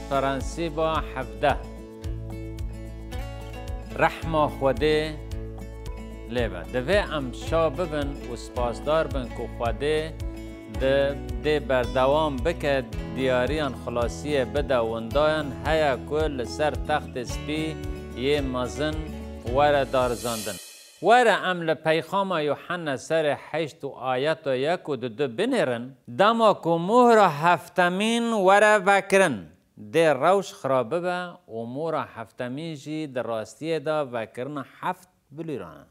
فرانسیبا 17 رحمه خوده لیبه دوی ام شا ببن و سپاسدار بن که خوده ده بردوام بکه دیاریان خلاصیه بده وندایان هیا کل سر تخت سپی یه مزن وره دارزاندن وره ام لپیخام یوحنا سر 8 آیت 1 و 2 بنرن دما که مهر هفتمین وره وکرن ده روش خرابه به و مهر هفتمین جی در راستیه دا وکرن 7 بلیرانه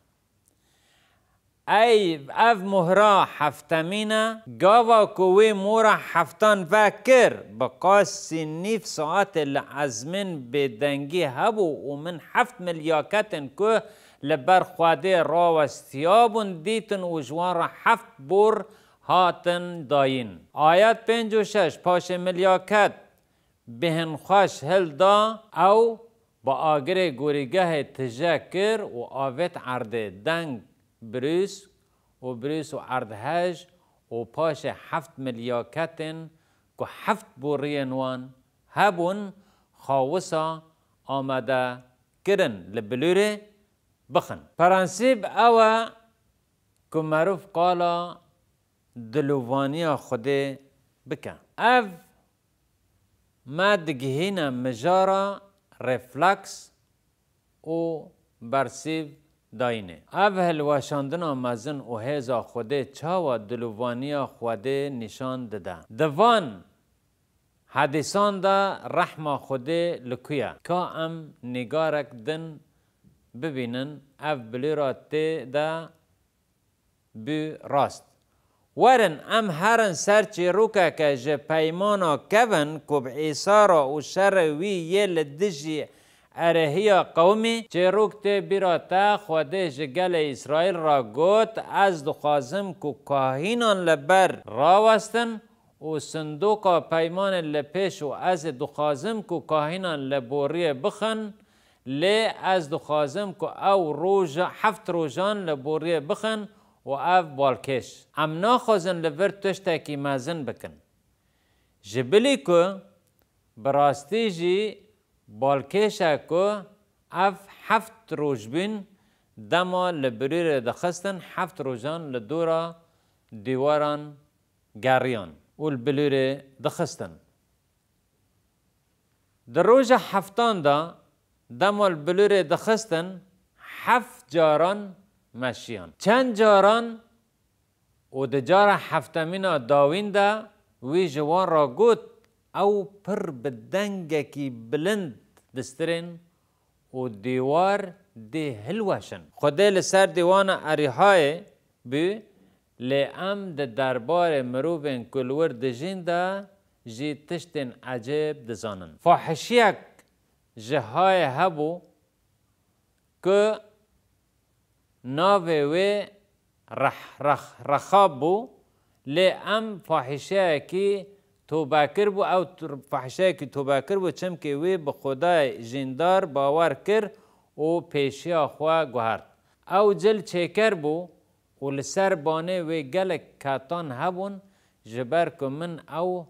ای اف مهرا هفتمینه گاوا کوی مورا هفتان وکر بقاسی نیف ساعت لعزمن بدنگی هبو و من 7 ملیاکتن که لبر خواده را و استیابون دیتن و جوان را 7 بور هاتن داین آیت 56 پاش ملیاکت بهن خوش هل دا او با آگر گوریگه تجکر و آوت عرده دنگ بریس و عردهج و پاش 7 ملیاکتن که 7 بوری نوان هبون خاوسا آمده کرن لبلوره بخن پرانسیب اوه که معروف قالا دلووانی خوده بکن اف ما دگهینا مجارا رفلکس و برسیب داینه اف هلواشاندنا مزن و هیزا خوده چاوا دلووانی خوده نشان داده دوان حدیثان دا رحمه خوده لکویا که ام نگارک دن ببینن اف بلیرا تی دا بی راست ورن ام هرن سرچی روکا که جه پیمانا کون کب عیسارا و شروی یه لدجی ارهیا قومی چه روکته بیرا تا خوده جگل اسرائیل را گوت از دخوازم که کاهینان لبر راوستن و صندوق پیمان لپیش و از دخوازم که کاهینان لبوری بخن لی از دخوازم که او روز 7 روزان لبوری بخن و او بالکش ام ناخوزن لبر تشتاکی مازن بکن جبلی که براستی جی بالکشا که اف 7 روز بین دما لبریر دخستن 7 روزان لدورا دیواران گریان و لبریر دخستن در روز هفتان دا دما لبریر دخستن 7 جاران مشیان چند جاران و دجار هفتمین داوین دا وی جوان را گوت او پر بدنگه کی بلند دسترین و دیوار ده هلوشن خوده لسر دیوان اریهای بی لی ام ده دربار مروبین کلور دجین دا جی تشتین عجب دزانن فاحشیک جهای هبو که ناوه وی رخاب بو لی ام فاحشه کی توبه کر بو او فحشه کی توبه کر بو چم که وی به خدای جیندار باور کر و پیشیا خواه گوهرد او جل چیکر بو و لسر بانه وی گل کاتان هبون جبر که من او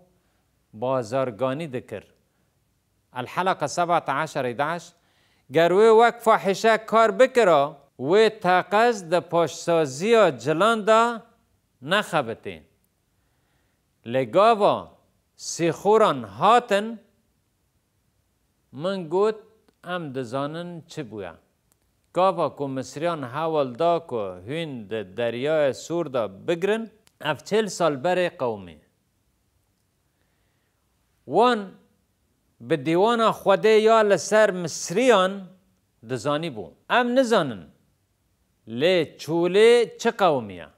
بازارگانی دکر الحلقه 17-11 گروی وک فحشه کار بکره و تاقز ده پاشسازی جلان دا نخبتین لگاوا سیخوران هاتن من گوت ام دزانن چه بویا گاوا که مصریان حوال دا که هین ده دریای سور دا بگرن اف 40 سال بره قومی وان به دیوان خوده یا لسر مصریان دزانی بو ام نزانن لی چوله چه قومیه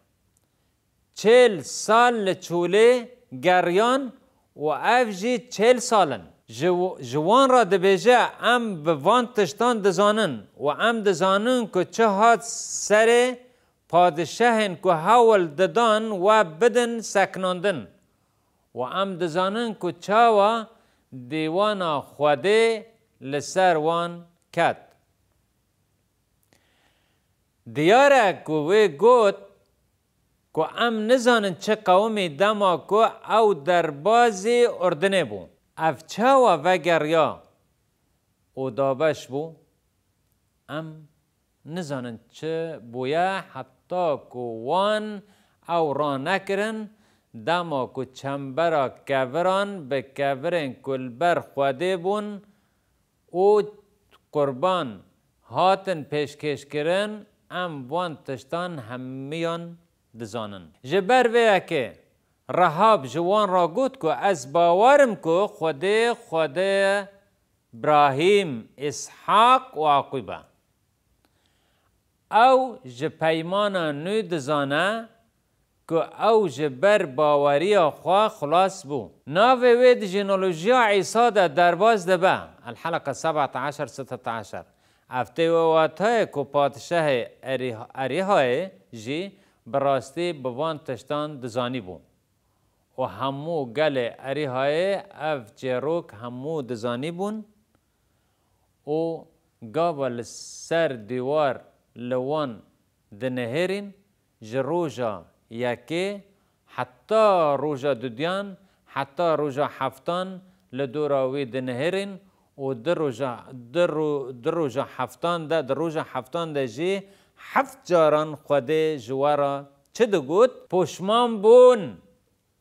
40 سال لچوله گریان و افجی 40 سالن جوان را دبیجه ام به وان تشتان دزانن و ام دزانن که چه هات سر پادشاهن که حول ددان و بدن سکناندن و ام دزانن که چاوا دیوان خوده لسر وان کت دیاره که وی گوت که ام نزانن چه قومی دما که او در بازی اردنه بو اف چاوا وگریا او دابش بو ام نزانن چه بویا حتی که وان او را نکرن دما که چنبرا کوران به کورن کلبر خواده بون او قربان هاتن پیشکش کرن ام وان تشتان همیان دزانن جبر ویا که رهاب جوان را گوت که از باورم که خوده ابراهیم اسحاق و عاقبه او ج پیمانا نو دزانه که او جبر باوری خوا خلاص بو ناوی وید جنولوژیا عیسی ده درباز ده به الحلقه 17 16 افته و واتای که پادشه اریهای جی براستی بوان تشتان دزانی بو و همو گل اریهای اف جروک همو دزانی بون و گابل سر دیوار لوان دنهرین جروجا یکی حتی روجا دودیان حتی روجا هفتان لدوراوی دنهرین و در روجا هفتان ده جی 7 جاران خود جوارا چه دو گوت پشمان بون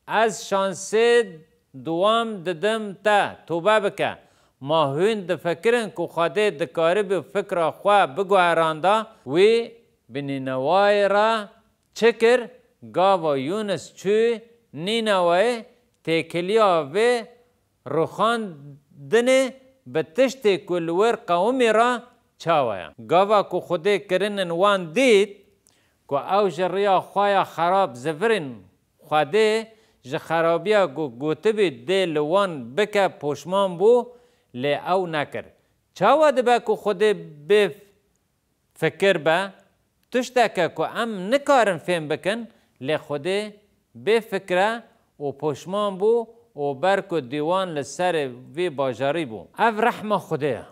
از شانسه دوام ددم تا توبه بکه ما هون دفکرن که خواده دکاره به فکر خواه بگو ارانده وی بنینوای را چکر گاوا یونس چوی نینوای تکلیا و روخان دنه به تشت کلور قومی را چاویا گاوا که خوده کرنن وان دید که او جریا خواه خراب زفرن خواده ج خرابیا گوته بی ده لوان بکه پشمان بو لی او نکر چاوا ده با که خود به فکر با تشتاکه که ام نکارن فهم بکن لی خود به فکره و پشمان بو و برکو دیوان لسر وی باجاری بو اف رحمه خوده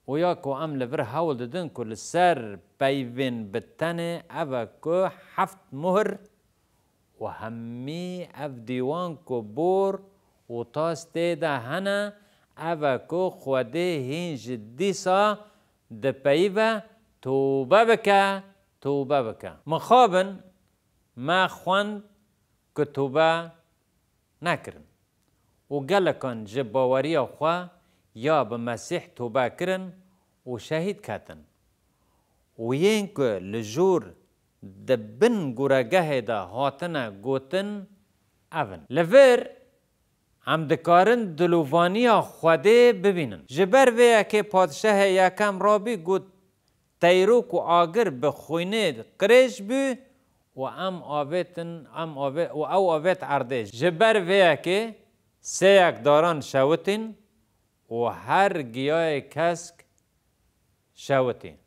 و یا که ام لبر حول ددن که لسر پیوین بتنه اوه که 7 مهر و همی اف دیوان کو بور و تاس تیده هنه اوه کو خوده هینج دیسا ده پیوه توبه بکه مخابن ما خوند که توبه نکرن و گلکان جباوری خواه یا به مسیح توبه کرن و شهید کتن و یین که لجور ده بن گورگه ده هاتنه گوتن اون لور هم دکارن دلووانی خوده ببینن جبر ویا که پادشه یکم رابی گوت تیروک و آگر به خوینه قریش بی و او آویت عردش جبر ویا که سیک داران شوتین و هر گیاه کسک شوتین